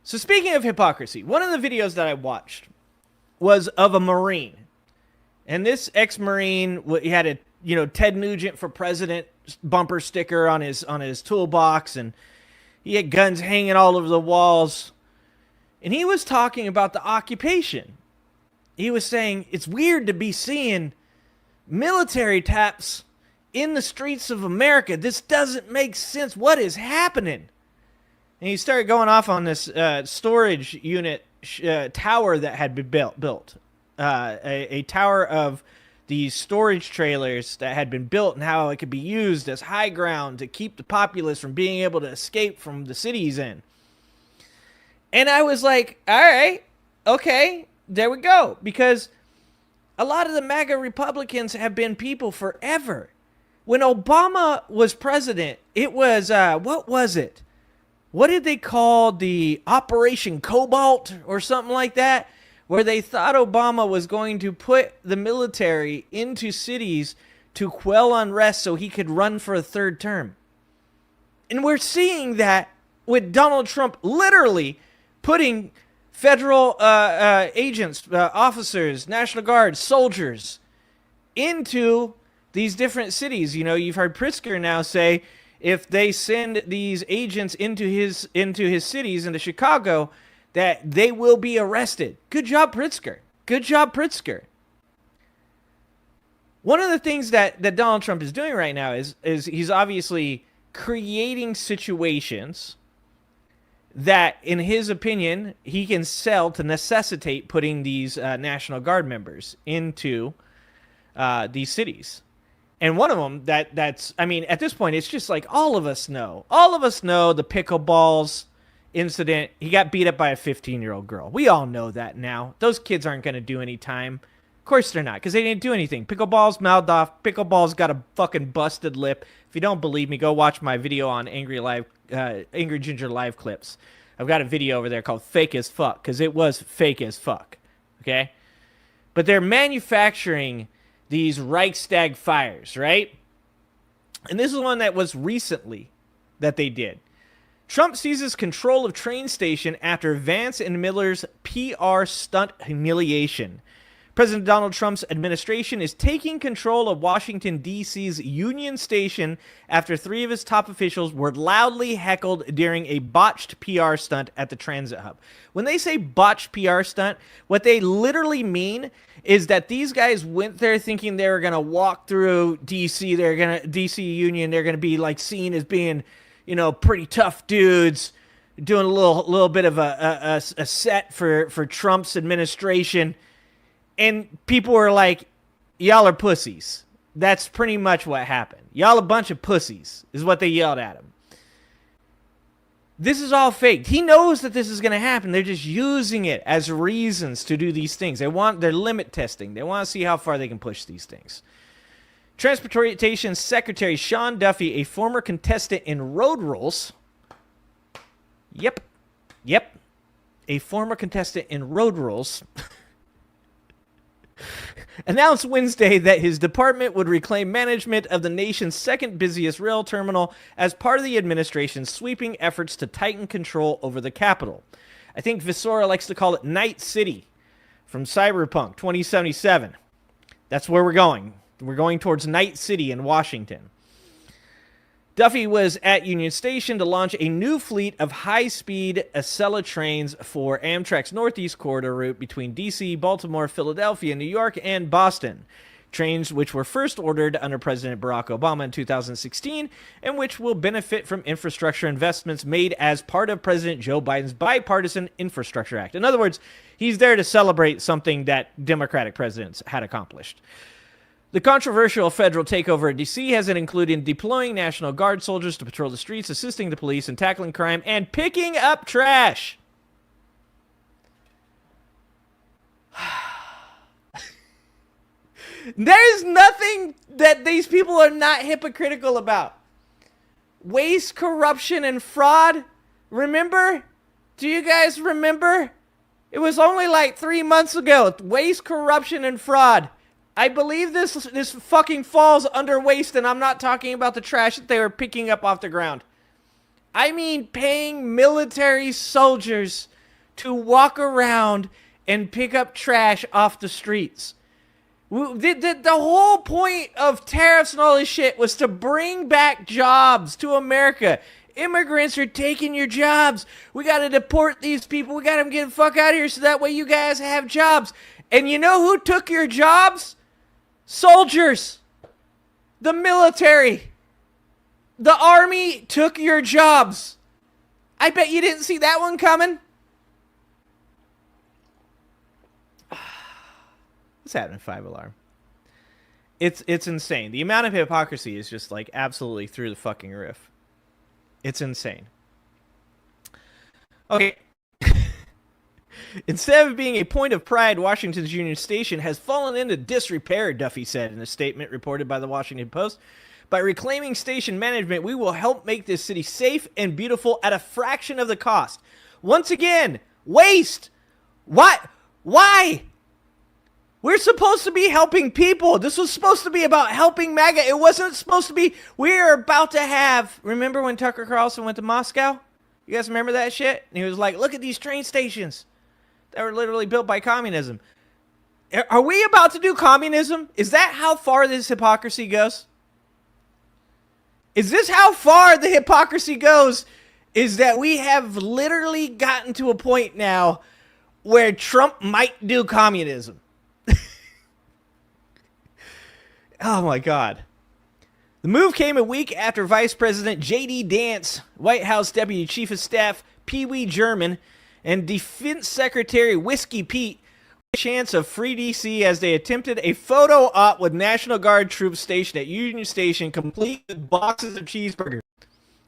So speaking of hypocrisy, one of the videos that I watched was of a Marine. And this ex-Marine, he had a, Ted Nugent for president bumper sticker on his toolbox, and he had guns hanging all over the walls. And he was talking about the occupation. He was saying it's weird to be seeing military taps in the streets of America. This doesn't make sense. What is happening? And he started going off on this storage unit tower that had been built. A tower of these storage trailers that had been built, and how it could be used as high ground to keep the populace from being able to escape from the cities in. And I was like, all right, okay, there we go. Because a lot of the MAGA Republicans have been people forever. When Obama was president, it was, what was it? What did they call the Operation Cobalt or something like that? Where they thought Obama was going to put the military into cities to quell unrest so he could run for a third term. And we're seeing that with Donald Trump literally putting federal agents, officers, National Guard, soldiers into these different cities. You've heard Pritzker now say, if they send these agents into his cities, into Chicago, that they will be arrested. Good job, Pritzker. Good job, Pritzker. One of the things that Donald Trump is doing right now is he's obviously creating situations that, in his opinion, he can sell to necessitate putting these National Guard members into these cities. And one of them that's, at this point, it's just like all of us know. All of us know the pickleballs incident. He got beat up by a 15-year-old girl. We all know that now. Those kids aren't going to do any time. Of course they're not, because they didn't do anything. Pickleball's mouthed off. Pickleball's got a fucking busted lip. If you don't believe me, go watch my video on Angry Ginger live clips. I've got a video over there called Fake as Fuck, because it was fake as fuck. Okay? But they're manufacturing these Reichstag fires, right? And this is one that was recently that they did. Trump seizes control of train station after Vance and Miller's PR stunt humiliation. President Donald Trump's administration is taking control of Washington, D.C.'s Union Station after 3 of his top officials were loudly heckled during a botched PR stunt at the transit hub. When they say botched PR stunt, what they literally mean is that these guys went there thinking they were going to walk through D.C. D.C. Union. They're going to be like seen as being, pretty tough dudes, doing a little bit of a set for Trump's administration. And people were like, y'all are pussies. That's pretty much what happened. Y'all a bunch of pussies is what they yelled at him. This is all fake. He knows that this is going to happen. They're just using it as reasons to do these things. They're limit testing. They want to see how far they can push these things. Transportation Secretary Sean Duffy, a former contestant in road rules. Yep. A former contestant in road rules. Announced Wednesday that his department would reclaim management of the nation's second busiest rail terminal as part of the administration's sweeping efforts to tighten control over the capital. I think Visora likes to call it Night City from Cyberpunk 2077. That's where we're going. We're going towards Night City in Washington. Duffy was at Union Station to launch a new fleet of high-speed Acela trains for Amtrak's Northeast Corridor route between D.C., Baltimore, Philadelphia, New York, and Boston. Trains which were first ordered under President Barack Obama in 2016 and which will benefit from infrastructure investments made as part of President Joe Biden's Bipartisan Infrastructure Act. In other words, he's there to celebrate something that Democratic presidents had accomplished. The controversial federal takeover of D.C. has included deploying National Guard soldiers to patrol the streets, assisting the police in tackling crime, and picking up trash. There's nothing that these people are not hypocritical about. Waste, corruption, and fraud. Remember? Do you guys remember? It was only like 3 months ago. Waste, corruption, and fraud. I believe this fucking falls under waste, and I'm not talking about the trash that they were picking up off the ground. I mean paying military soldiers to walk around and pick up trash off the streets. The whole point of tariffs and all this shit was to bring back jobs to America. Immigrants are taking your jobs. We got to deport these people. We got them get the fuck out of here so that way you guys have jobs. And you know who took your jobs? Soldiers. The military. The army took your jobs. I bet you didn't see that one coming. What's happening, 5 Alarm? It's insane. The amount of hypocrisy is just like absolutely through the fucking roof. It's insane. Okay. Instead of being a point of pride, Washington's Union Station has fallen into disrepair, Duffy said in a statement reported by the Washington Post. By reclaiming station management, we will help make this city safe and beautiful at a fraction of the cost. Once again, waste. What? Why? We're supposed to be helping people. This was supposed to be about helping MAGA. It wasn't supposed to be, we're about to have, remember when Tucker Carlson went to Moscow? You guys remember that shit? And he was like, look at these train stations that were literally built by communism. Are we about to do communism? Is that how far this hypocrisy goes? Is this how far the hypocrisy goes? Is that we have literally gotten to a point now where Trump might do communism. Oh my God. The move came a week after Vice President J.D. Vance, White House Deputy Chief of Staff Pee Wee German, and Defense Secretary Whiskey Pete a chance of free DC as they attempted a photo op with National Guard troops stationed at Union Station, complete with boxes of cheeseburgers.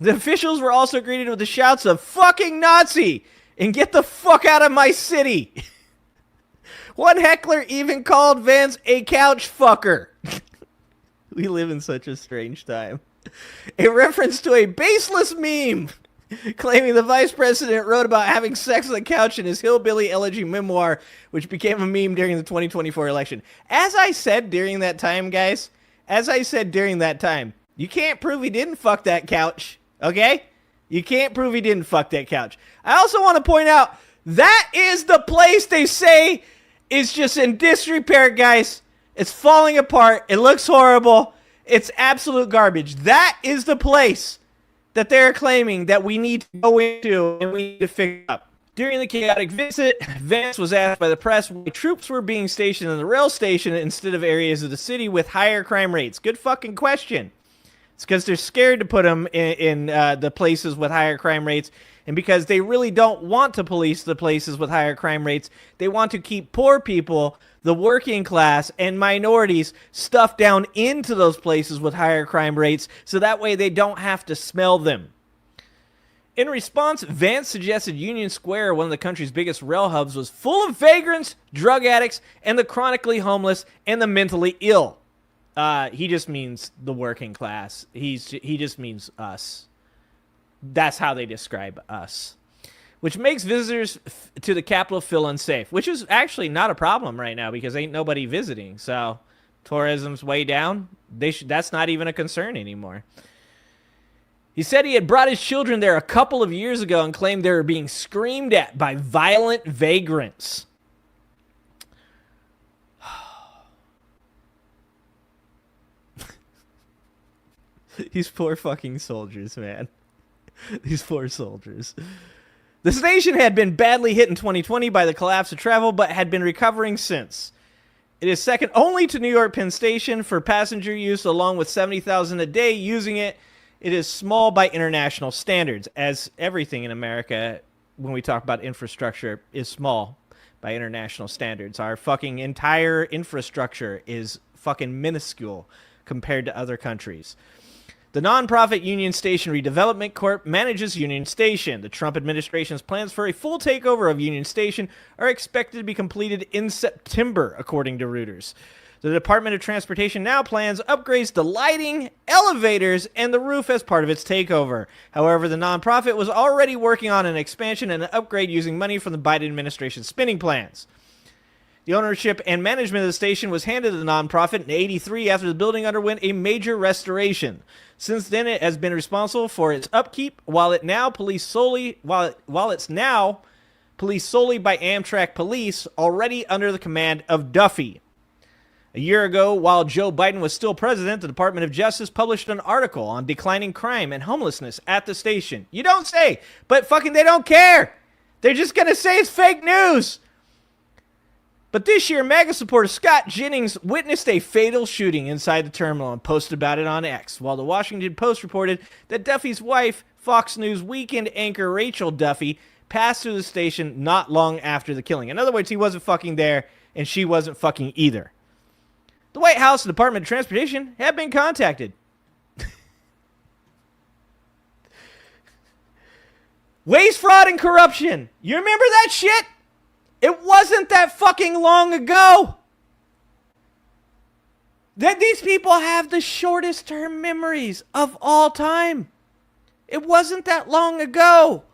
The officials were also greeted with the shouts of "fucking Nazi" and "get the fuck out of my city." One heckler even called Vance a couch fucker. We live in such a strange time. A reference to a baseless meme claiming the vice president wrote about having sex on the couch in his hillbilly elegy memoir, which became a meme during the 2024 election. As I said during that time, guys, you can't prove he didn't fuck that couch, okay? You can't prove he didn't fuck that couch. I also want to point out, that is the place they say is just in disrepair, guys. It's falling apart. It looks horrible. It's absolute garbage. That is the place that they're claiming that we need to go into and we need to fix up. During the chaotic visit, Vance was asked by the press why troops were being stationed in the rail station instead of areas of the city with higher crime rates. Good fucking question. It's because they're scared to put them in the places with higher crime rates, and because they really don't want to police the places with higher crime rates. They want to keep poor people, the working class, and minorities stuffed down into those places with higher crime rates, so that way they don't have to smell them. In response, Vance suggested Union Square, one of the country's biggest rail hubs, was full of vagrants, drug addicts, and the chronically homeless and the mentally ill. He just means the working class. He just means us. That's how they describe us. Which makes visitors to the capital feel unsafe, which is actually not a problem right now because ain't nobody visiting. So tourism's way down. That's not even a concern anymore. He said he had brought his children there a couple of years ago and claimed they were being screamed at by violent vagrants. These poor fucking soldiers, man. These poor soldiers. The station had been badly hit in 2020 by the collapse of travel, but had been recovering since. It is second only to New York Penn Station for passenger use, along with 70,000 a day using it. It is small by international standards, as everything in America, when we talk about infrastructure, is small by international standards. Our fucking entire infrastructure is fucking minuscule compared to other countries. The nonprofit Union Station Redevelopment Corp manages Union Station. The Trump administration's plans for a full takeover of Union Station are expected to be completed in September, according to Reuters. The Department of Transportation now plans upgrades to lighting, elevators, and the roof as part of its takeover. However, the nonprofit was already working on an expansion and an upgrade using money from the Biden administration's spending plans. The ownership and management of the station was handed to the nonprofit in 1983 after the building underwent a major restoration. Since then, it has been responsible for its upkeep, while it's now policed solely by Amtrak police, already under the command of Duffy. A year ago, while Joe Biden was still president, the Department of Justice published an article on declining crime and homelessness at the station. You don't say, but fucking they don't care. They're just going to say it's fake news. But this year, MAGA supporter Scott Jennings witnessed a fatal shooting inside the terminal and posted about it on X, while the Washington Post reported that Duffy's wife, Fox News weekend anchor Rachel Duffy, passed through the station not long after the killing. In other words, he wasn't fucking there, and she wasn't fucking either. The White House and Department of Transportation have been contacted. Waste, fraud, and corruption. You remember that shit? It wasn't that fucking long ago. That these people have the shortest term memories of all time. It wasn't that long ago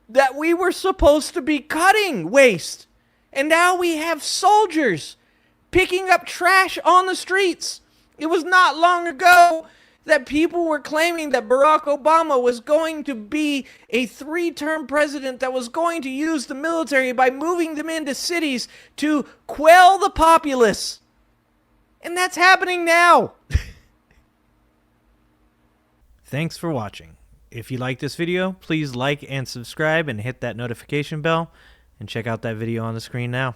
that we were supposed to be cutting waste. And now we have soldiers picking up trash on the streets. It was not long ago that people were claiming that Barack Obama was going to be a 3-term president that was going to use the military by moving them into cities to quell the populace. And that's happening now. Thanks for watching. If you like this video, please like and subscribe and hit that notification bell. And check out that video on the screen now.